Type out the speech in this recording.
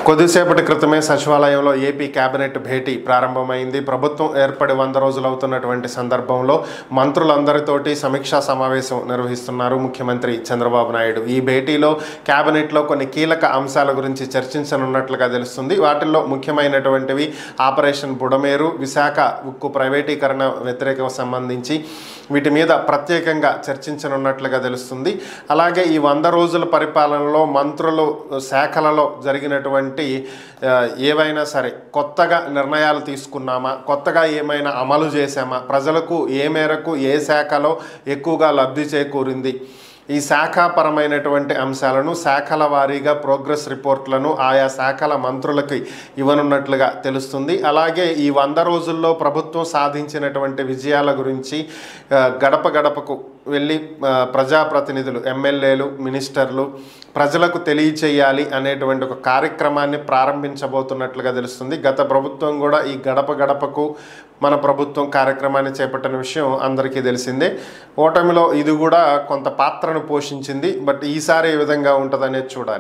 కొద్దిసేపటి క్రితమే సచివాలయంలో ఏపీ కేబినెట్ భేటీ ప్రారంభమైంది. ప్రభుత్వం ఏర్పడి 100 రోజులు అవుతున్నటువంటి సందర్భంలో మంత్రులందరితోటి సమీక్షా సమావేశం నిర్వహిస్తున్నారు ముఖ్యమంత్రి చంద్రబాబు నాయుడు. ఈ భేటీలో కేబినెట్లో కొన్ని కీలక అంశాల గురించి చర్చించనున్నట్లుగా తెలుస్తుంది. వాటిల్లో ముఖ్యమైనటువంటివి ఆపరేషన్ బుడమేరు, విశాఖ ఉక్కు ప్రైవేటీకరణ వ్యతిరేకం సంబంధించి వీటి మీద ప్రత్యేకంగా చర్చించనున్నట్లుగా తెలుస్తుంది. అలాగే ఈ 100 రోజుల పరిపాలనలో మంత్రులు శాఖలలో జరిగినటువంటి ఏవైనా సరే కొత్తగా నిర్ణయాలు తీసుకున్నామా, కొత్తగా ఏమైనా అమలు చేశామా, ప్రజలకు ఏ మేరకు ఏ శాఖలో ఎక్కువగా లబ్ధి చేకూరింది, ఈ శాఖాపరమైనటువంటి అంశాలను శాఖల వారీగా ప్రోగ్రెస్ రిపోర్ట్లను ఆయా శాఖల మంత్రులకి ఇవ్వనున్నట్లుగా తెలుస్తుంది. అలాగే ఈ 100 రోజుల్లో ప్రభుత్వం సాధించినటువంటి విజయాల గురించి గడప గడపకు వెళ్ళి ప్రజాప్రతినిధులు, ఎమ్మెల్యేలు, మినిస్టర్లు ప్రజలకు తెలియచేయాలి అనేటువంటి ఒక కార్యక్రమాన్ని ప్రారంభించబోతున్నట్లుగా తెలుస్తుంది. గత ప్రభుత్వం కూడా ఈ గడప గడపకు మన ప్రభుత్వం కార్యక్రమాన్ని చేపట్టిన విషయం అందరికీ తెలిసిందే. ఓటమిలో ఇది కూడా కొంత పాత్రను పోషించింది. బట్ ఈసారి ఏ విధంగా ఉంటుందనేది చూడాలి.